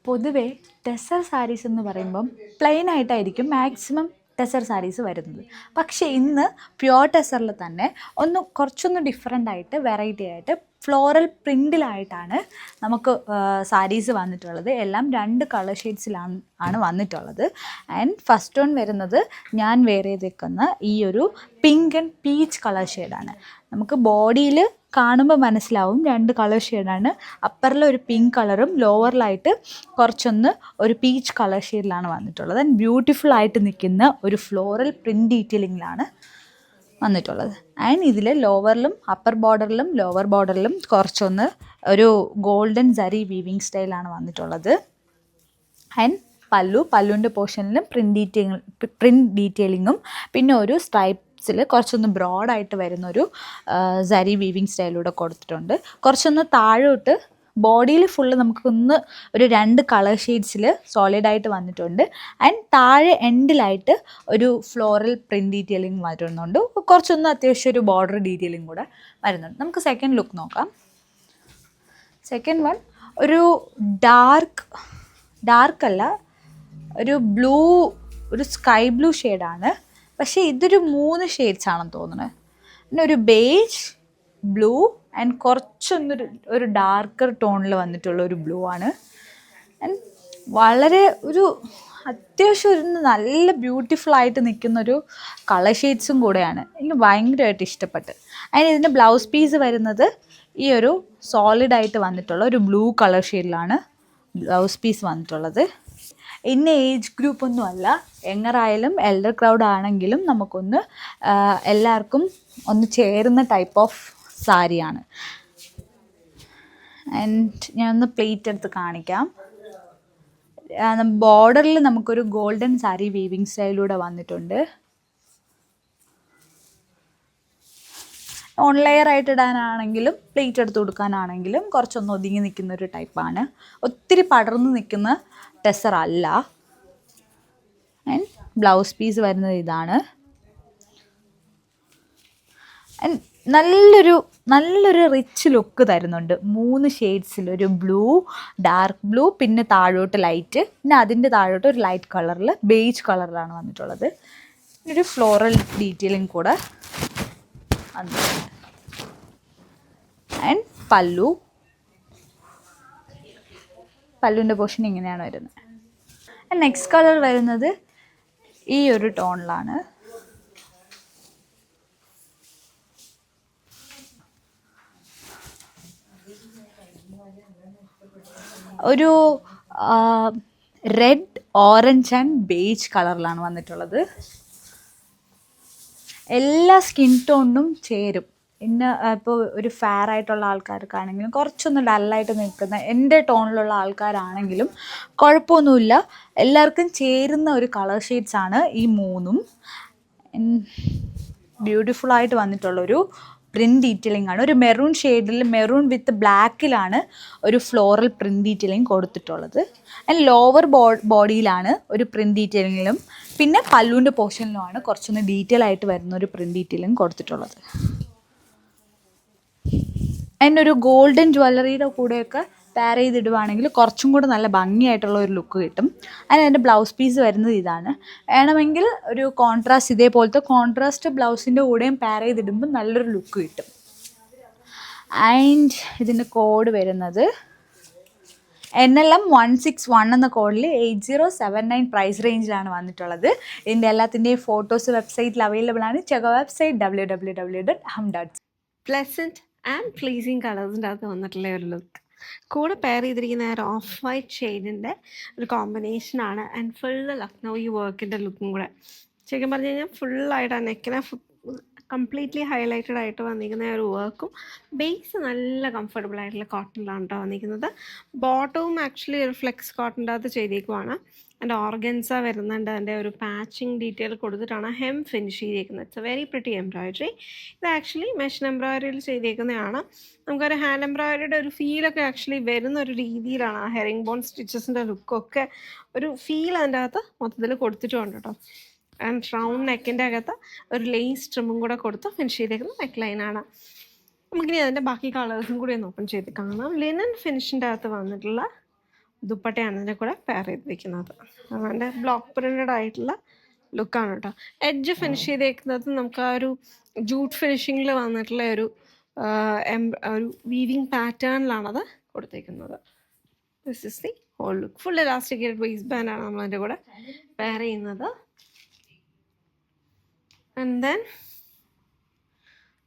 പൊതുവേ ടെസർ സാരീസ് എന്ന് പറയുമ്പം പ്ലെയിൻ ആയിട്ടായിരിക്കും മാക്സിമം ടെസർ സാരീസ് വരുന്നത്. പക്ഷേ ഇന്ന് പ്യുവർ ടെസറിൽ തന്നെ കുറച്ചൊന്ന് ഡിഫറെൻ്റ് ആയിട്ട് വെറൈറ്റി ആയിട്ട് ഫ്ലോറൽ പ്രിൻറ്റിലായിട്ടാണ് നമുക്ക് സാരീസ് വന്നിട്ടുള്ളത്. എല്ലാം 2 കളർ ഷെയ്ഡ്സിലാണ് വന്നിട്ടുള്ളത്. ആൻഡ് ഫസ്റ്റ് വൺ വരുന്നത് ഞാൻ വെയർ ചെയ്തേക്കുന്ന ഈ ഒരു പിങ്ക് ആൻഡ് പീച്ച് കളർ ഷെയ്ഡാണ്. നമുക്ക് ബോഡിയിൽ കാണുമ്പോൾ മനസ്സിലാവും 2 കളർ ഷെയ്ഡാണ്. അപ്പറിൽ ഒരു പിങ്ക് കളറും ലോവറിലായിട്ട് കുറച്ചൊന്ന് ഒരു പീച്ച് കളർ ഷെയ്ഡിലാണ് വന്നിട്ടുള്ളത്. ആൻഡ് ബ്യൂട്ടിഫുൾ ആയിട്ട് നിൽക്കുന്ന ഒരു ഫ്ലോറൽ പ്രിൻറ്റ് ഡീറ്റെയിലിങ്ങിലാണ് വന്നിട്ടുള്ളത്. ആൻഡ് ഇതിൽ ലോവറിലും അപ്പർ ബോർഡറിലും ലോവർ ബോർഡറിലും കുറച്ചൊന്ന് ഒരു ഗോൾഡൻ സരി വീവിങ് സ്റ്റൈലാണ് വന്നിട്ടുള്ളത്. ആൻഡ് പല്ലുവിൻ്റെ പോർഷനിലും പ്രിൻറ്റ് ഡീറ്റെയിലിങ്ങും പിന്നെ ഒരു സ്ട്രൈപ്സിൽ കുറച്ചൊന്ന് ബ്രോഡായിട്ട് വരുന്നൊരു സരി വീവിങ് സ്റ്റൈലൂടെ കൊടുത്തിട്ടുണ്ട്. കുറച്ചൊന്ന് താഴോട്ട് ബോഡിയിൽ ഫുള്ള് നമുക്കൊന്ന് ഒരു 2 കളർ ഷെയ്ഡ്സിൽ സോളിഡായിട്ട് വന്നിട്ടുണ്ട്. ആൻഡ് താഴെ എൻഡിലായിട്ട് ഒരു ഫ്ലോറൽ പ്രിൻറ്റ് ഡീറ്റെയിലിംഗ് വരുന്നുണ്ട്. കുറച്ചൊന്ന് അത്യാവശ്യം ഒരു ബോർഡർ ഡീറ്റെയിലിംഗ് കൂടെ വരുന്നുണ്ട്. നമുക്ക് സെക്കൻഡ് ലുക്ക് നോക്കാം. സെക്കൻഡ് വൺ ഒരു ഡാർക്കല്ല, ഒരു ബ്ലൂ, ഒരു സ്കൈ ബ്ലൂ ഷെയ്ഡാണ്. പക്ഷേ ഇതൊരു 3 ഷെയ്ഡ്സ് ആണെന്ന് തോന്നുന്നത്. പിന്നെ ഒരു ബേജ്, ബ്ലൂ ആൻഡ് കുറച്ചൊന്നൊരു ഡാർക്കർ ടോണിൽ വന്നിട്ടുള്ള ഒരു ബ്ലൂ ആണ്. ആൻഡ് വളരെ ഒരു അത്യാവശ്യം ഒരു നല്ല ബ്യൂട്ടിഫുൾ ആയിട്ട് നിൽക്കുന്നൊരു കളർ ഷെയ്ഡ്സും കൂടെയാണ്. എനിക്ക് ഭയങ്കരമായിട്ട് ഇഷ്ടപ്പെട്ട്. അതിന് ഇതിൻ്റെ ബ്ലൗസ് പീസ് വരുന്നത് ഈ ഒരു സോളിഡായിട്ട് വന്നിട്ടുള്ള ഒരു ബ്ലൂ കളർ ഷെയ്ഡിലാണ് ബ്ലൗസ് പീസ് വന്നിട്ടുള്ളത്. ഇന്ന ഏജ് ഗ്രൂപ്പൊന്നും അല്ല, യങ്ങറായാലും എൽഡർ ക്രൗഡ് ആണെങ്കിലും നമുക്കൊന്ന് എല്ലാവർക്കും ഒന്ന് ചേരുന്ന ടൈപ്പ് ഓഫ് സാരിയാണ്. ആൻഡ് ഞാനൊന്ന് പ്ലേറ്റ് എടുത്ത് കാണിക്കാം. ബോർഡറിൽ നമുക്കൊരു ഗോൾഡൻ സാരി വീവിങ് സ്റ്റൈലിലൂടെ വന്നിട്ടുണ്ട്. ഓൺ ലെയർ ആയിട്ട് ഇടാനാണെങ്കിലും പ്ലേറ്റ് എടുത്ത് കൊടുക്കാനാണെങ്കിലും കുറച്ചൊന്ന് ഒതുങ്ങി നിൽക്കുന്ന ഒരു ടൈപ്പാണ്. ഒത്തിരി പടർന്ന് നിൽക്കുന്ന ടെസർ അല്ല. ആൻഡ് ബ്ലൗസ് പീസ് വരുന്നത് ഇതാണ്. ആൻഡ് നല്ലൊരു റിച്ച് ലുക്ക് തരുന്നുണ്ട്. 3 ഷെയ്ഡ്സിൽ ഒരു ബ്ലൂ, ഡാർക്ക് ബ്ലൂ, പിന്നെ താഴോട്ട് ലൈറ്റ്, പിന്നെ അതിൻ്റെ താഴോട്ട് ഒരു ലൈറ്റ് കളറിൽ ബേജ് കളറിലാണ് വന്നിട്ടുള്ളത്. ഒരു ഫ്ലോറൽ ഡീറ്റെയിലിംഗ് കൂടെ വന്നിട്ടുണ്ട്. ആൻഡ് പല്ലുവിൻ്റെ പോർഷൻ ഇങ്ങനെയാണ് വരുന്നത്. ആൻഡ് നെക്സ്റ്റ് കളർ വരുന്നത് ഈ ഒരു ടോണിലാണ്. ഒരു റെഡ്, ഓറഞ്ച് ആൻഡ് ബേജ് കളറിലാണ് വന്നിട്ടുള്ളത്. എല്ലാ സ്കിൻ ടോണിനും ചേരും. ഇപ്പോൾ ഒരു ഫെയർ ആയിട്ടുള്ള ആൾക്കാർക്കാണെങ്കിലും കുറച്ചൊന്ന് ഡല്ലായിട്ട് നിൽക്കുന്ന എൻ്റെ ടോണിലുള്ള ആൾക്കാരാണെങ്കിലും കുഴപ്പമൊന്നുമില്ല. എല്ലാവർക്കും ചേരുന്ന ഒരു കളർ ഷെയ്ഡ്സാണ് ഈ 3ഉം. ബ്യൂട്ടിഫുള്ളായിട്ട് വന്നിട്ടുള്ളൊരു പ്രിൻറ്റ് ഡീറ്റെയിലിംഗ് ആണ്. ഒരു മെറൂൺ ഷെയ്ഡിൽ, മെറൂൺ വിത്ത് ബ്ലാക്കിലാണ് ഒരു ഫ്ലോറൽ പ്രിൻറ്റ് ഡീറ്റെയിലിംഗ് കൊടുത്തിട്ടുള്ളത്. ആൻഡ് ലോവർ ബോഡിയിലാണ് ഒരു പ്രിൻറ്റ് ഡീറ്റെയിലിങ്ങിലും പിന്നെ പല്ലുവിൻ്റെ പോർഷനിലുമാണ് കുറച്ചൊന്ന് ഡീറ്റെയിൽ ആയിട്ട് വരുന്ന ഒരു പ്രിൻറ്റ് ഡീറ്റെയിലിംഗ് കൊടുത്തിട്ടുള്ളത്. അതിനൊരു ഗോൾഡൻ ജ്വല്ലറിയുടെ കൂടെയൊക്കെ പെയർ ചെയ്തിടുവാണെങ്കിൽ കുറച്ചും കൂടെ നല്ല ഭംഗിയായിട്ടുള്ള ഒരു ലുക്ക് കിട്ടും. അതിൻ്റെ ബ്ലൗസ് പീസ് വരുന്നത് ഇതാണ്. വേണമെങ്കിൽ ഒരു കോൺട്രാസ്റ്റ്, ഇതേപോലത്തെ കോൺട്രാസ്റ്റ് ബ്ലൗസിൻ്റെ കൂടെയും പെയർ ചെയ്തിടുമ്പോൾ നല്ലൊരു ലുക്ക് കിട്ടും. ആൻഡ് ഇതിൻ്റെ കോഡ് വരുന്നത് NLM 161 എന്ന കോഡിൽ 8079 പ്രൈസ് റേഞ്ചിലാണ് വന്നിട്ടുള്ളത്. ഇതിൻ്റെ എല്ലാത്തിൻ്റെയും ഫോട്ടോസ് വെബ്സൈറ്റിൽ അവൈലബിൾ ആണ്. Check website www.aham.com. Pleasant and pleasing കളേഴ്സിൻ്റെ അകത്ത് വന്നിട്ടുള്ള ഒരു ലുക്ക്, കൂടെ പെയർ ചെയ്തിരിക്കുന്ന ഒരു ഓഫ് വൈറ്റ് ഷെയ്ഡിൻ്റെ ഒരു കോമ്പിനേഷനാണ്. ആൻഡ് ഫുള്ള് ലക്നൗയി വർക്കിൻ്റെ ലുക്കും കൂടെ. ശരിക്കും പറഞ്ഞു കഴിഞ്ഞാൽ ഫുള്ളായിട്ട് ആ നെക്കിനെ കംപ്ലീറ്റ്ലി ഹൈലൈറ്റഡ് ആയിട്ട് വന്നിരിക്കുന്ന ഒരു വർക്കും ബേസ് നല്ല കംഫർട്ടബിൾ ആയിട്ടുള്ള കോട്ടണിലാണ് കേട്ടോ വന്നിരിക്കുന്നത്. ബോട്ടവും ആക്ച്വലി ഒരു ഫ്ലെക്സ് കോട്ടൻ്റെ അകത്ത് ചെയ്തേക്കുവാണ്. ആൻഡ് ഓർഗൻസ വരുന്നുണ്ട്. അതിൻ്റെ ഒരു പാച്ചിങ് ഡീറ്റെയിൽ കൊടുത്തിട്ടാണ് ഹെം ഫിനിഷ് ചെയ്തേക്കുന്നത്. It's A very pretty embroidery. ഇത് ആക്ച്വലി മെഷീൻ എംബ്രോയിഡറിയിൽ ചെയ്തേക്കുന്നതാണ്. നമുക്കൊരു ഹാൻഡ് എംബ്രോയിഡറിയുടെ ഒരു ഫീലൊക്കെ ആക്ച്വലി വരുന്ന ഒരു രീതിയിലാണ് ആ ഹെറിംഗ് ബോൺ സ്റ്റിച്ചസിൻ്റെ ലുക്കൊക്കെ ഒരു ഫീൽ അതിൻ്റെ അകത്ത് മൊത്തത്തിൽ കൊടുത്തിട്ടുണ്ട് കേട്ടോ. ആൻഡ് റൗണ്ട് നെക്കിൻ്റെ അകത്ത് ഒരു ലേസ് ട്രിമും കൂടെ കൊടുത്ത് ഫിനിഷ് ചെയ്തേക്കുന്ന നെക്ക് ലൈനാണ്. നമുക്കിനി അതിൻ്റെ ബാക്കി കളേഴ്സും കൂടി ഒന്ന് ഓപ്പൺ ചെയ്ത് കാണാം. ലിനൻ ഫിനിഷിൻ്റെ അകത്ത് വന്നിട്ടുള്ള ദുപ്പട്ടയാണ് ഇതിൻ്റെ കൂടെ പെയർ ചെയ്തിരിക്കുന്നത്. അതുകൊണ്ട് ബ്ലോക്ക് പ്രിൻറ്റഡ് ആയിട്ടുള്ള ലുക്കാണ് കേട്ടോ. എഡ്ജ് ഫിനിഷ് ചെയ്തേക്കുന്നത് നമുക്ക് ആ ഒരു ജൂട്ട് ഫിനിഷിങ്ങിൽ വന്നിട്ടുള്ള ഒരു വീവിങ് പാറ്റേണിലാണത് കൊടുത്തേക്കുന്നത്. This is the whole look. Full elasticated waist ബാൻഡാണ് നമ്മൾ അതിൻ്റെ കൂടെ പെയർ ചെയ്യുന്നത്. ആൻഡ് ദെൻ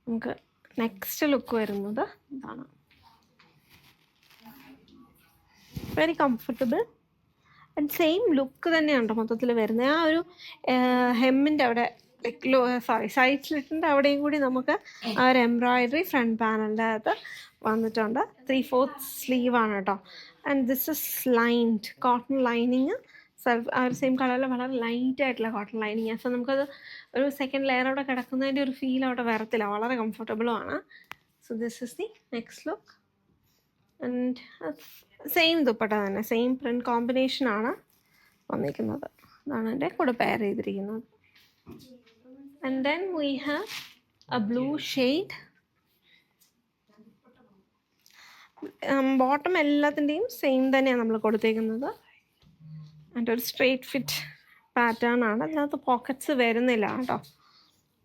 നമുക്ക് നെക്സ്റ്റ് ലുക്ക് വരുന്നത് ഇതാണ്. Very comfortable and same look തന്നെയാണ് മൊത്തത്തിൽ വരുന്നത്. ആ ഒരു ഹെമ്മിൻ്റെ അവിടെ സൈഡ് സ്ലിറ്റിൻ്റെ അവിടെയും കൂടി നമുക്ക് ആ ഒരു എംബ്രോയിഡറി ഫ്രണ്ട് പാനലിൻ്റെ അകത്ത് വന്നിട്ടുണ്ട്. 3/4 സ്ലീവാണ് കേട്ടോ. And this is lined cotton lining. ആ ഒരു സെയിം കളറിൽ വളരെ ലൈറ്റ് ആയിട്ടുള്ള കോട്ടൺ ലൈനിങ്. സോ നമുക്കത് ഒരു സെക്കൻഡ് ലെയർ അവിടെ കിടക്കുന്നതിൻ്റെ ഒരു ഫീൽ അവിടെ വരത്തില്ല. വളരെ കംഫർട്ടബിളുമാണ്. So this is the next look. And same dupatta തന്നെ, സെയിം പ്രിൻറ്റ് കോമ്പിനേഷനാണ് വന്നിരിക്കുന്നത്. അതാണ് എൻ്റെ കൂടെ പെയർ ചെയ്തിരിക്കുന്നത്. And then we have A blue shade. Bottom എല്ലാത്തിൻ്റെയും സെയിം തന്നെയാണ് നമ്മൾ കൊടുത്തേക്കുന്നത്. അതിൻ്റെ ഒരു സ്ട്രെയിറ്റ് ഫിറ്റ് പാറ്റേൺ ആണ്. അതിനകത്ത് പോക്കറ്റ്സ് വരുന്നില്ല കേട്ടോ.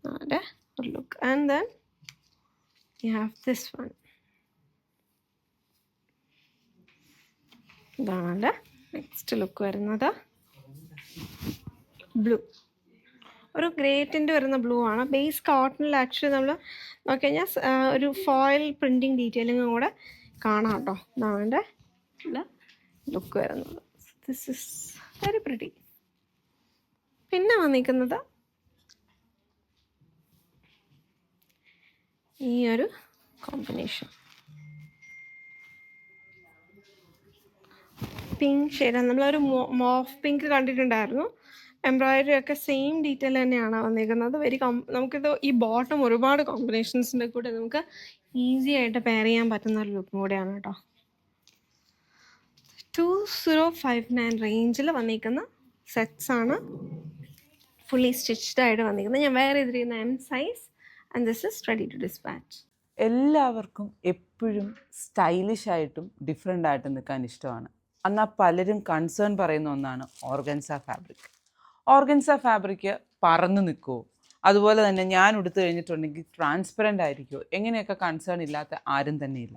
അതിൻ്റെ ഒരു look. And then you have this one. ഇതാണ് എൻ്റെ നെക്സ്റ്റ് ലുക്ക് വരുന്നത്. ബ്ലൂ, ഒരു ഗ്രേറ്റിൻ്റെ വരുന്ന ബ്ലൂ ആണ്. ബേസ് കോട്ടണിൽ ആക്ച്വലി നമ്മൾ നോക്കിക്കഴിഞ്ഞാൽ ഒരു ഫോയിൽ പ്രിൻറ്റിങ് ഡീറ്റെയിലിങ്ങും കൂടെ കാണാം കേട്ടോ. ഇതാണ് എൻ്റെ ലുക്ക് വരുന്നത്. This is very pretty. പിന്നെ വന്നിരിക്കുന്നത് ഈ ഒരു കോമ്പിനേഷൻ പിങ്ക് ഷെയ്ഡാണ്. നമ്മളൊരു മോഫ് പിങ്ക് കണ്ടിട്ടുണ്ടായിരുന്നു. എംബ്രോയിഡറി ഒക്കെ സെയിം ഡീറ്റെയിൽ തന്നെയാണ് വന്നിരിക്കുന്നത്. നമുക്കിത് ഈ ബോട്ടം ഒരുപാട് കോമ്പിനേഷൻസിൻ്റെ കൂടെ നമുക്ക് ഈസി ആയിട്ട് പെയർ ചെയ്യാൻ പറ്റുന്ന ഒരു ലുക്കും കൂടെയാണ് കേട്ടോ. 2059 റേഞ്ചിൽ വന്നിരിക്കുന്ന സെറ്റ്സ് ആണ്. ഫുള്ളി സ്റ്റിച്ച്ഡ് ആയിട്ട് വന്നിരിക്കുന്നത്. ഞാൻ വേറെ ചെയ്തിരിക്കുന്ന M size. And this is ready to dispatch. എല്ലാവർക്കും എപ്പോഴും സ്റ്റൈലിഷ് ആയിട്ടും ഡിഫറെൻ്റ് ആയിട്ടും നിൽക്കാൻ ഇഷ്ടമാണ്. എന്നാൽ പലരും കൺസേൺ പറയുന്ന ഒന്നാണ് ഓർഗൻസ ഫാബ്രിക്. ഓർഗൻസ ഫാബ്രിക് പറന്ന് നിൽക്കുമോ, അതുപോലെ തന്നെ ഞാൻ എടുത്തു കഴിഞ്ഞിട്ടുണ്ടെങ്കിൽ ട്രാൻസ്പെറൻ്റ് ആയിരിക്കുമോ, എങ്ങനെയൊക്കെ കൺസേൺ ഇല്ലാത്ത ആരും തന്നെയില്ല.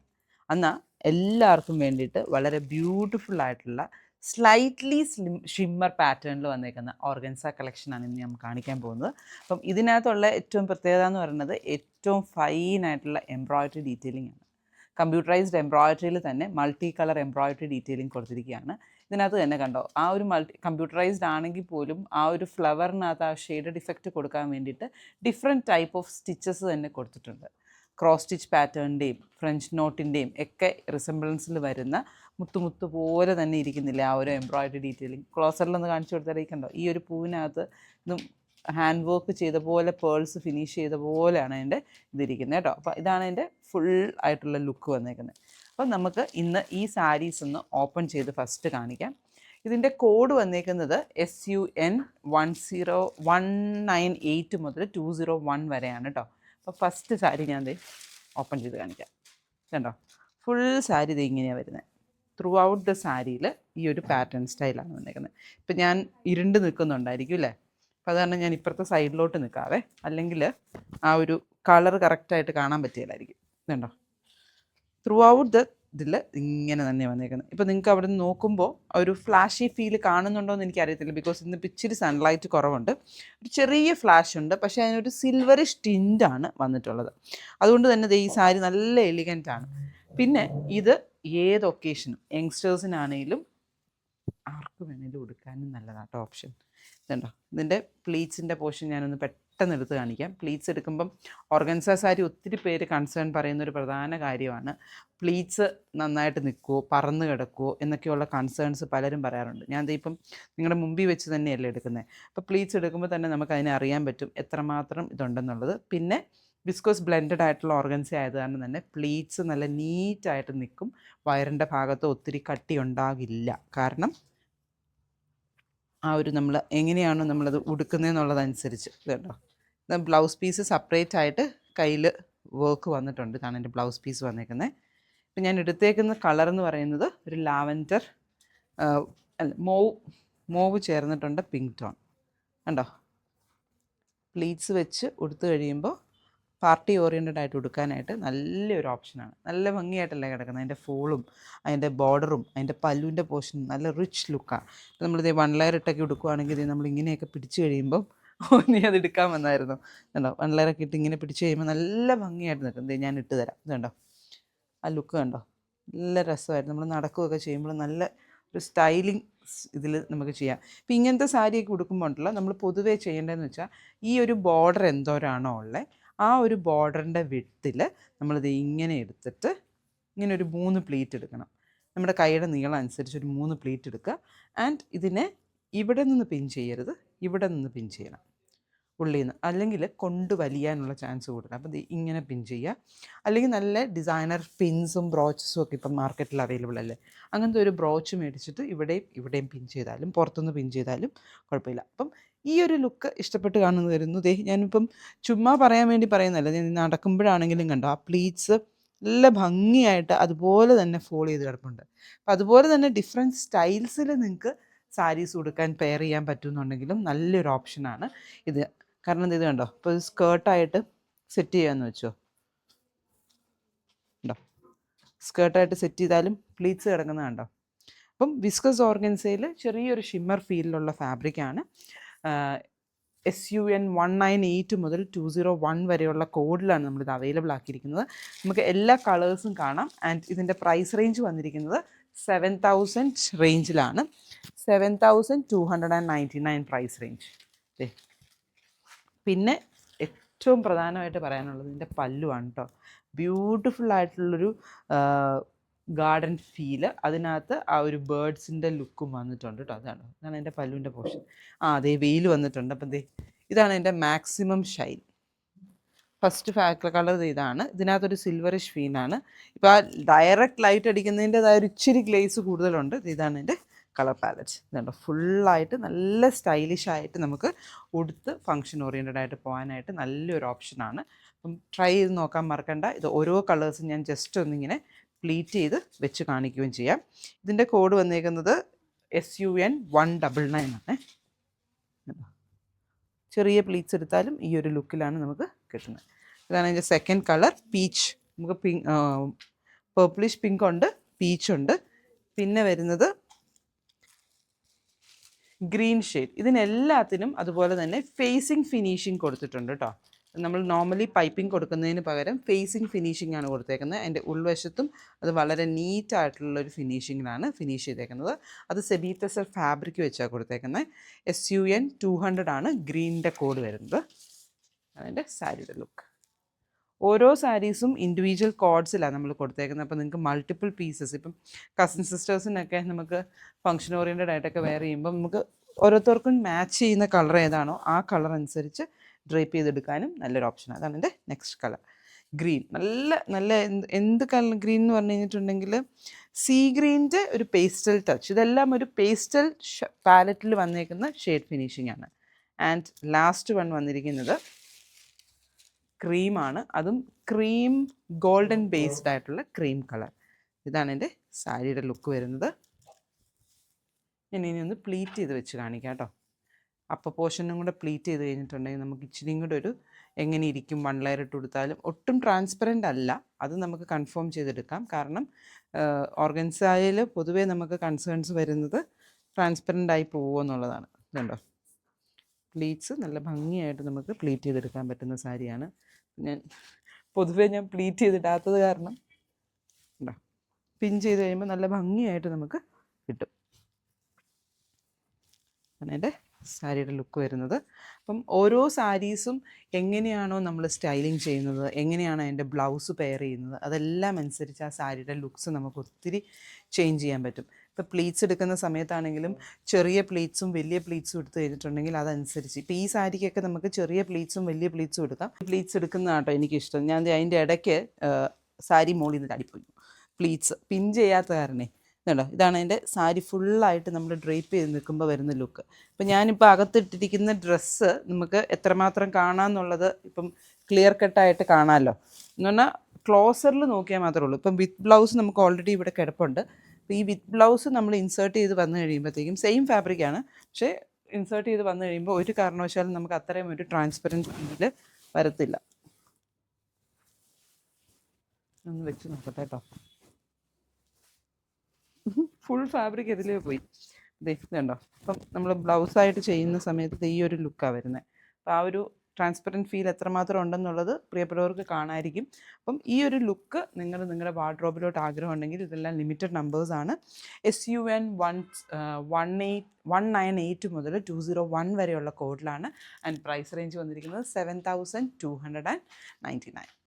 എന്നാൽ എല്ലാവർക്കും വേണ്ടിയിട്ട് വളരെ ബ്യൂട്ടിഫുൾ ആയിട്ടുള്ള സ്ലൈറ്റ്ലി ഷിമ്മർ പാറ്റേണിൽ വന്നേക്കുന്ന ഓർഗൻസ കളക്ഷനാണ് ഇന്ന് ഞാൻ കാണിക്കാൻ പോകുന്നത്. അപ്പം ഇതിനകത്തുള്ള ഏറ്റവും പ്രത്യേകത എന്ന് പറയുന്നത് ഏറ്റവും ഫൈനായിട്ടുള്ള എംബ്രോയിഡറി ഡീറ്റെയിലിംഗ് ആണ്. കമ്പ്യൂട്ടറൈസ്ഡ് എംബ്രോയിഡറിയിൽ തന്നെ മൾട്ടി കളർ എംബ്രോയിഡറി ഡീറ്റെയിലിംഗ് കൊടുത്തിരിക്കുകയാണ്. ഇതിനകത്ത് തന്നെ കണ്ടോ, ആ ഒരു കമ്പ്യൂട്ടറൈസ്ഡ് ആണെങ്കിൽ പോലും ആ ഒരു ഫ്ലവറിനകത്ത് ആ ഷെയ്ഡഡ് ഇഫക്റ്റ് കൊടുക്കാൻ വേണ്ടിയിട്ട് ഡിഫറെൻറ്റ് ടൈപ്പ് ഓഫ് സ്റ്റിച്ചസ് തന്നെ കൊടുത്തിട്ടുണ്ട്. ക്രോസ് സ്റ്റിച്ച് പാറ്റേണിൻ്റെയും ഫ്രഞ്ച് നോട്ടിൻ്റെയും ഒക്കെ റിസംബ്ലൻസിൽ വരുന്ന മുത്തുമുത്ത് പോലെ തന്നെ ഇരിക്കുന്നില്ല ആ ഒരു എംബ്രോയിഡറി ഡീറ്റെയിലിംഗ്. ക്ലോസറിലൊന്ന് കാണിച്ചു കൊടുത്താൽ ഈ ഒരു പൂവിനകത്ത് ഇതും ഹാൻഡ് വർക്ക് ചെയ്ത പോലെ പേൾസ് ഫിനിഷ് ചെയ്ത പോലെയാണ് അതിൻ്റെ ഇതിരിക്കുന്നത് കേട്ടോ. അപ്പോൾ ഇതാണ് അതിൻ്റെ ഫുൾ ആയിട്ടുള്ള ലുക്ക് വന്നേക്കുന്നത്. അപ്പം നമുക്ക് ഇന്ന് ഈ സാരീസ് ഒന്ന് ഓപ്പൺ ചെയ്ത് ഫസ്റ്റ് കാണിക്കാം. ഇതിൻ്റെ കോഡ് വന്നേക്കുന്നത് SUN 10198 മുതൽ 201 വരെയാണ് കേട്ടോ. അപ്പോൾ ഫസ്റ്റ് സാരി ഞാൻ ഓപ്പൺ ചെയ്ത് കാണിക്കാം. കണ്ടോ, ഫുൾ സാരി ഇത് ഇങ്ങനെയാണ് വരുന്നത്. ത്രൂ ഔട്ട് ദ സാരിയിൽ ഈ ഒരു പാറ്റേൺ സ്റ്റൈലാണ് വന്നേക്കുന്നത്. ഇപ്പം ഞാൻ ഇരുണ്ട് നിൽക്കുന്നുണ്ടായിരിക്കും അല്ലേ, അപ്പോൾ അത് കാരണം ഞാൻ ഇപ്പുറത്തെ സൈഡിലോട്ട് നിൽക്കാവേ, അല്ലെങ്കിൽ ആ ഒരു കളർ കറക്റ്റായിട്ട് കാണാൻ പറ്റില്ലായിരിക്കും. ഇതുണ്ടോ, ത്രൂ ഔട്ട് ദ ഇതിൽ ഇങ്ങനെ തന്നെ വന്നേക്കുന്നത്. ഇപ്പോൾ നിങ്ങൾക്ക് അവിടെ നിന്ന് നോക്കുമ്പോൾ ഒരു ഫ്ലാഷി ഫീൽ കാണുന്നുണ്ടോ എന്ന് എനിക്കറിയത്തില്ല, ബിക്കോസ് ഇന്ന് ഇച്ചിരി സൺലൈറ്റ് കുറവുണ്ട്. ഒരു ചെറിയ ഫ്ലാഷ് ഉണ്ട്, പക്ഷേ അതിനൊരു സിൽവറിഷ് ടിൻ്റാണ് വന്നിട്ടുള്ളത്. അതുകൊണ്ട് തന്നെ ഈ സാരി നല്ല എലിഗൻ്റാണ്. പിന്നെ ഇത് ഏത് ഒക്കേഷനും യങ്സ്റ്റേഴ്സിനാണെങ്കിലും ആർക്ക് വേണമെങ്കിലും ഉടുക്കാനും നല്ലതാട്ടോ ഓപ്ഷൻ. ഇതുണ്ടോ, ഇതിൻ്റെ പ്ലീറ്റ്സിൻ്റെ പോർഷൻ ഞാനൊന്ന് പെട്ടെന്ന് എടുത്ത് കാണിക്കാം. പ്ലീറ്റ്സ് എടുക്കുമ്പം ഓർഗൻസ സാരി ഒത്തിരി പേര് കൺസേൺ പറയുന്നൊരു പ്രധാന കാര്യമാണ്, പ്ലീറ്റ്സ് നന്നായിട്ട് നിൽക്കുമോ, പറന്ന് കിടക്കുമോ എന്നൊക്കെയുള്ള കൺസേൺസ് പലരും പറയാറുണ്ട്. ഞാൻ ഇപ്പം നിങ്ങളുടെ മുമ്പിൽ വെച്ച് തന്നെയല്ലേ എടുക്കുന്നത്. അപ്പോൾ പ്ലീറ്റ്സ് എടുക്കുമ്പോൾ തന്നെ നമുക്ക് അതിനെ അറിയാൻ പറ്റും എത്രമാത്രം ഇതുണ്ടെന്നുള്ളത്. പിന്നെ വിസ്കോസ് ബ്ലെൻഡഡ് ആയിട്ടുള്ള ഓർഗൻസ ആയത് കാരണം തന്നെ പ്ലീറ്റ്സ് നല്ല നീറ്റായിട്ട് നിൽക്കും. വയറിൻ്റെ ഭാഗത്ത് ഒത്തിരി കട്ടി ഉണ്ടാകില്ല. കാരണം ആ ഒരു നമ്മൾ എങ്ങനെയാണോ നമ്മളത് ഉടുക്കുന്നതെന്നുള്ളതനുസരിച്ച്. ഇതുണ്ടോ, ഇത് ബ്ലൗസ് പീസ് സെപ്പറേറ്റ് ആയിട്ട് കയ്യിൽ വർക്ക് വന്നിട്ടുണ്ട്. ഇതാണ് എൻ്റെ ബ്ലൗസ് പീസ് വന്നേക്കുന്നത്. ഇപ്പം ഞാൻ എടുത്തേക്കുന്ന കളർ എന്ന് പറയുന്നത് ഒരു ലാവൻഡർ അല്ല മോവ് ചേർന്നിട്ടുണ്ട് പിങ്ക് ടോൺ. കണ്ടോ? പ്ലീറ്റ്സ് വെച്ച് ഉടുത്ത് കഴിയുമ്പോൾ പാർട്ടി ഓറിയൻറ്റഡ് ആയിട്ട് ഉടുക്കാനായിട്ട് നല്ലൊരു ഓപ്ഷനാണ്. നല്ല ഭംഗിയായിട്ടല്ലേ കിടക്കുന്നത്. അതിൻ്റെ ഫോളും അതിൻ്റെ ബോർഡറും അതിൻ്റെ പല്ലുവിൻ്റെ പോർഷനും നല്ല റിച്ച് ലുക്കാണ്. ഇപ്പോൾ നമ്മളിത് 1 ലെയർ ഇട്ടൊക്കെ ഉടുക്കുകയാണെങ്കിൽ ഇത് നമ്മൾ ഇങ്ങനെയൊക്കെ പിടിച്ച് കഴിയുമ്പം നീ അത് എടുക്കാൻ വന്നായിരുന്നു കണ്ടോ? 1 ലെയറൊക്കെ ഇട്ട് ഇങ്ങനെ പിടിച്ച് കഴിയുമ്പോൾ നല്ല ഭംഗിയായിട്ട് നിൽക്കും. ഇത് ഞാൻ ഇട്ട് തരാം. ഇത് കണ്ടോ? ആ ലുക്ക് കണ്ടോ? നല്ല രസമായിരുന്നു. നമ്മൾ നടക്കുകയൊക്കെ ചെയ്യുമ്പോൾ നല്ല ഒരു സ്റ്റൈലിങ് ഇതിൽ നമുക്ക് ചെയ്യാം. ഇപ്പം ഇങ്ങനത്തെ സാരിയൊക്കെ ഉടുക്കുമ്പോൾ ഉണ്ടല്ലോ, നമ്മൾ പൊതുവേ ചെയ്യേണ്ടതെന്ന് വെച്ചാൽ ഈ ഒരു ബോർഡർ എന്തോരാണോ ഉള്ളത് ആ ഒരു ബോർഡറിൻ്റെ വിഡ്ത്തിൽ നമ്മളിത് ഇങ്ങനെ എടുത്തിട്ട് ഇങ്ങനെ ഒരു 3 പ്ലീറ്റ് എടുക്കണം. നമ്മുടെ കൈയുടെ നീളം അനുസരിച്ച് ഒരു 3 പ്ലീറ്റ് എടുക്കുക. ആൻഡ് ഇതിനെ ഇവിടെ നിന്ന് പിൻ ചെയ്യരുത്, ഇവിടെ നിന്ന് പിൻ ചെയ്യണം ഉള്ളിൽ നിന്ന്, അല്ലെങ്കിൽ കൊണ്ട് വലിയാനുള്ള ചാൻസ് കൂടുതലാണ്. അപ്പോൾ ഇത് ഇങ്ങനെ പിൻ ചെയ്യുക. അല്ലെങ്കിൽ നല്ല ഡിസൈനർ പിൻസും ബ്രോച്ചസും ഒക്കെ ഇപ്പം മാർക്കറ്റിൽ അവൈലബിൾ അല്ലേ, അങ്ങനത്തെ ഒരു ബ്രോച്ച് മേടിച്ചിട്ട് ഇവിടെയും പിൻ ചെയ്താലും പുറത്തുനിന്ന് പിൻ ചെയ്താലും കുഴപ്പമില്ല. അപ്പം ഈ ഒരു ലുക്ക് ഇഷ്ടപ്പെട്ട് കാണുന്നു വരുന്നു. ഞാനിപ്പം ചുമ്മാ പറയാൻ വേണ്ടി പറയുന്നതല്ല, ഞാൻ നടക്കുമ്പോഴാണെങ്കിലും കണ്ടോ ആ പ്ലീറ്റ്സ് നല്ല ഭംഗിയായിട്ട് അതുപോലെ തന്നെ ഫോളോ ചെയ്ത് കിടപ്പുണ്ട്. അപ്പം അതുപോലെ തന്നെ ഡിഫറെൻറ്റ് സ്റ്റൈൽസിൽ നിങ്ങൾക്ക് സാരീസ് ഉടുക്കാൻ പെയർ ചെയ്യാൻ പറ്റുമെന്നുണ്ടെങ്കിലും നല്ലൊരു ഓപ്ഷനാണ് ഇത്. കാരണം ഇത് കണ്ടോ, ഇപ്പോൾ സ്കേർട്ടായിട്ട് സെറ്റ് ചെയ്യാമെന്ന് വെച്ചോ, ഉണ്ടോ? സ്കേർട്ടായിട്ട് സെറ്റ് ചെയ്താലും പ്ലീറ്റ്സ് കിടക്കുന്നത് കണ്ടോ. അപ്പം വിസ്കസ് ഓർഗൻസയിൽ ചെറിയൊരു ഷിമ്മർ ഫീലിലുള്ള ഫാബ്രിക്കാണ്. SUN 198 മുതൽ 201 വരെയുള്ള കോഡിലാണ് നമ്മളിത് അവൈലബിൾ ആക്കിയിരിക്കുന്നത്. നമുക്ക് എല്ലാ കളേഴ്സും കാണാം. ആൻഡ് ഇതിൻ്റെ പ്രൈസ് റേഞ്ച് വന്നിരിക്കുന്നത് 7000 റേഞ്ചിലാണ്. 7299 പ്രൈസ് റേഞ്ച്. പിന്നെ ഏറ്റവും പ്രധാനമായിട്ട് പറയാനുള്ളത് ഇതിൻ്റെ പല്ലുവാണ് കേട്ടോ. ബ്യൂട്ടിഫുൾ ആയിട്ടുള്ളൊരു ഗാർഡൻ ഫീല്, അതിനകത്ത് ആ ഒരു ബേർഡ്സിൻ്റെ ലുക്കും വന്നിട്ടുണ്ട് കേട്ടോ. ഇതാണ് എൻ്റെ പല്ലുവിൻ്റെ പോർഷൻ. അതേ വെയിൽ വന്നിട്ടുണ്ട്. അപ്പം ഇതാണ് എൻ്റെ മാക്സിമം ഷൈൻ. ഫസ്റ്റ് കളർ ഇതാണ്. ഇതിനകത്തൊരു സിൽവറിഷ് ഫീനാണ്. ഇപ്പോൾ ആ ഡയറക്റ്റ് ലൈറ്റ് അടിക്കുന്നതിൻ്റെതായ ഒരു ഇച്ചിരി ഗ്ലേസ് കൂടുതലുണ്ട്. ഇതാണ് എൻ്റെ കളർ പാലറ്റ്. ഇതുണ്ടോ, ഫുള്ളായിട്ട് നല്ല സ്റ്റൈലിഷായിട്ട് നമുക്ക് ഉടുത്ത് ഫങ്ഷൻ ഓറിയൻറ്റഡ് ആയിട്ട് പോകാനായിട്ട് നല്ലൊരു ഓപ്ഷനാണ്. അപ്പം ട്രൈ ചെയ്ത് നോക്കാൻ മറക്കണ്ട. ഇത് ഓരോ കളേഴ്സും ഞാൻ ജസ്റ്റ് ഒന്നിങ്ങനെ പ്ലീറ്റ് ചെയ്ത് വെച്ച് കാണിക്കുകയും ചെയ്യാം. ഇതിൻ്റെ കോഡ് വന്നേക്കുന്നത് SUN 199 ആണ്. ചെറിയ പ്ലീറ്റ്സ് എടുത്താലും ഈ ഒരു ലുക്കിലാണ് നമുക്ക് കിട്ടുന്നത്. ഇതാണ് അതിൻ്റെ സെക്കൻഡ് കളർ, പീച്ച്. നമുക്ക് പേർപ്പിളിഷ് പിങ്ക് ഉണ്ട്, പീച്ചുണ്ട്. പിന്നെ വരുന്നത് ഗ്രീൻ ഷെയ്ഡ്. ഇതിനെല്ലാത്തിനും അതുപോലെ തന്നെ ഫേസിങ് ഫിനിഷിങ് കൊടുത്തിട്ടുണ്ട് കേട്ടോ. നമ്മൾ നോർമലി പൈപ്പിംഗ് കൊടുക്കുന്നതിന് പകരം ഫേസിങ് ഫിനിഷിംഗ് ആണ് കൊടുത്തേക്കുന്നത്. അതിൻ്റെ ഉൾവശത്തും അത് വളരെ നീറ്റായിട്ടുള്ളൊരു ഫിനിഷിങ്ങിലാണ് ഫിനിഷ് ചെയ്തേക്കുന്നത്. അത് സെമി ടെസർ ഫാബ്രിക് വെച്ചാണ് കൊടുത്തേക്കുന്നത്. SUN 200 ആണ് ഗ്രീനിൻ്റെ കോഡ് വരുന്നത്. അതിൻ്റെ സാരിയുടെ ലുക്ക്. ഓരോ സാരീസും ഇൻഡിവിജ്വൽ കോഡ്സിലാണ് നമ്മൾ കൊടുത്തേക്കുന്നത്. അപ്പോൾ നിങ്ങൾക്ക് മൾട്ടിപ്പിൾ പീസസ്, ഇപ്പം കസിൻ സിസ്റ്റേഴ്സിനൊക്കെ നമുക്ക് ഫങ്ഷൻ ഓറിയൻറ്റഡ് ആയിട്ടൊക്കെ വെയർ ചെയ്യുമ്പം നമുക്ക് ഓരോരുത്തർക്കും മാച്ച് ചെയ്യുന്ന കളർ ഏതാണോ ആ കളർ അനുസരിച്ച് ഡ്രേപ്പ് ചെയ്തെടുക്കാനും നല്ലൊരു ഓപ്ഷനാണ്. അതാണ് എൻ്റെ നെക്സ്റ്റ് കളർ, ഗ്രീൻ. നല്ല എന്ത് കളർ ഗ്രീൻ എന്ന് പറഞ്ഞു കഴിഞ്ഞിട്ടുണ്ടെങ്കിൽ സീ ഗ്രീൻ്റെ ഒരു പേസ്റ്റൽ ടച്ച്. ഇതെല്ലാം ഒരു പേസ്റ്റൽ പാലറ്റിൽ വന്നേക്കുന്ന ഷെയ്ഡ് ഫിനിഷിംഗ് ആണ്. ആൻഡ് ലാസ്റ്റ് വൺ വന്നിരിക്കുന്നത് ക്രീമാണ്. അതും ക്രീം ഗോൾഡൻ ബേസ്ഡ് ആയിട്ടുള്ള ക്രീം കളർ. ഇതാണ് എൻ്റെ സാരിയുടെ ലുക്ക് വരുന്നത്. ഞാൻ ഇനി ഒന്ന് പ്ലീറ്റ് ചെയ്ത് വെച്ച് കാണിക്കാം കേട്ടോ. അപ്പർ പോർഷനും കൂടെ പ്ലീറ്റ് ചെയ്ത് കഴിഞ്ഞിട്ടുണ്ടെങ്കിൽ നമുക്ക് ഇച്ചിരിയും കൂടെ ഒരു എങ്ങനെ ഇരിക്കും 1 ലെയർ ഇട്ട് കൊടുത്താലും ഒട്ടും ട്രാൻസ്പെറൻ്റ് അല്ല. അത് നമുക്ക് കൺഫേം ചെയ്തെടുക്കാം. കാരണം ഓർഗൻസായിൽ പൊതുവേ നമുക്ക് കൺസേൺസ് വരുന്നത് ട്രാൻസ്പെറൻ്റ് ആയി പോകുമോ എന്നുള്ളതാണ്. ഇതുണ്ടോ, പ്ലീറ്റ്സ് നല്ല ഭംഗിയായിട്ട് നമുക്ക് പ്ലീറ്റ് ചെയ്തെടുക്കാൻ പറ്റുന്ന സാരിയാണ്. പൊതുവേ ഞാൻ പ്ലീറ്റ് ചെയ്തിടാത്തത് കാരണം ഉണ്ടോ, പിൻ ചെയ്ത് കഴിയുമ്പോൾ നല്ല ഭംഗിയായിട്ട് നമുക്ക് കിട്ടും. ആണ് എൻ്റെ സാരിയുടെ ലുക്ക് വരുന്നത്. അപ്പം ഓരോ സാരീസും എങ്ങനെയാണോ നമ്മൾ സ്റ്റൈലിങ് ചെയ്യുന്നത്, എങ്ങനെയാണോ അതിൻ്റെ ബ്ലൗസ് പെയർ ചെയ്യുന്നത്, അതെല്ലാം അനുസരിച്ച് ആ സാരിയുടെ ലുക്സ് നമുക്ക് ഒത്തിരി ചേഞ്ച് ചെയ്യാൻ പറ്റും. ഇപ്പോൾ പ്ലീറ്റ്സ് എടുക്കുന്ന സമയത്താണെങ്കിലും ചെറിയ പ്ലീറ്റ്സും വലിയ പ്ലീറ്റ്സും എടുത്ത് കഴിഞ്ഞിട്ടുണ്ടെങ്കിൽ അതനുസരിച്ച് ഇപ്പോൾ ഈ സാരിക്കൊക്കെ നമുക്ക് ചെറിയ പ്ലീറ്റ്സും വലിയ പ്ലീറ്റ്സും എടുക്കാം. പ്ലീറ്റ്സ് എടുക്കുന്നതാണ് കേട്ടോ എനിക്കിഷ്ടം. ഞാൻ അതിൻ്റെ ഇടയ്ക്ക് സാരി മോളിൽ നിന്ന് അടിപ്പോയി പ്ലീറ്റ്സ് പിൻ ചെയ്യാത്ത കാരണേ. ഇതുണ്ടോ, ഇതാണ് അതിൻ്റെ സാരി ഫുള്ളായിട്ട് നമ്മൾ ഡ്രേപ്പ് ചെയ്ത് നിൽക്കുമ്പോൾ വരുന്ന ലുക്ക്. ഇപ്പം ഞാനിപ്പോൾ അകത്തിട്ടിരിക്കുന്ന ഡ്രസ്സ് നമുക്ക് എത്രമാത്രം കാണാമെന്നുള്ളത് ഇപ്പം ക്ലിയർ കട്ടായിട്ട് കാണാമല്ലോ. എന്ന് പറഞ്ഞാൽ ക്ലോസറിൽ നോക്കിയാൽ മാത്രമേ ഉള്ളൂ. ഇപ്പം വിത്ത് ബ്ലൗസ് നമുക്ക് ഓൾറെഡി ഇവിടെ കിടപ്പുണ്ട്. അപ്പോൾ ഈ വിത്ത് ബ്ലൗസ് നമ്മൾ ഇൻസേർട്ട് ചെയ്ത് വന്നു കഴിയുമ്പോഴത്തേക്കും സെയിം ഫാബ്രിക്കാണ്, പക്ഷേ ഇൻസേർട്ട് ചെയ്ത് വന്നു കഴിയുമ്പോൾ ഒരു കാരണവശാലും നമുക്ക് അത്രയും ഒരു ട്രാൻസ്പെറൻറ്റ് ഫീൽ വരത്തില്ല. ഒന്ന് വെച്ച് നോക്കട്ടെ കേട്ടോ. ഫുൾ ഫാബ്രിക് ഇതിലേ പോയി. ഇതുണ്ടോ, അപ്പം നമ്മൾ ബ്ലൗസായിട്ട് ചെയ്യുന്ന സമയത്ത് ഈ ഒരു ലുക്കാണ് വരുന്നത്. അപ്പോൾ ആ ഒരു ട്രാൻസ്പെറൻറ്റ് ഫീൽ എത്രമാത്രം ഉണ്ടെന്നുള്ളത് പ്രിയപ്പെട്ടവർക്ക് കാണാമായിരിക്കും. അപ്പം ഈ ഒരു ലുക്ക് നിങ്ങളുടെ വാർഡ്രോബിലോട്ട് ആഗ്രഹം ഉണ്ടെങ്കിൽ ഇതെല്ലാം ലിമിറ്റഡ് നമ്പേഴ്സാണ്. SUN 198 മുതൽ 201 വരെയുള്ള കോഡിലാണ്. ആൻഡ് പ്രൈസ് റേഞ്ച് വന്നിരിക്കുന്നത് 7299.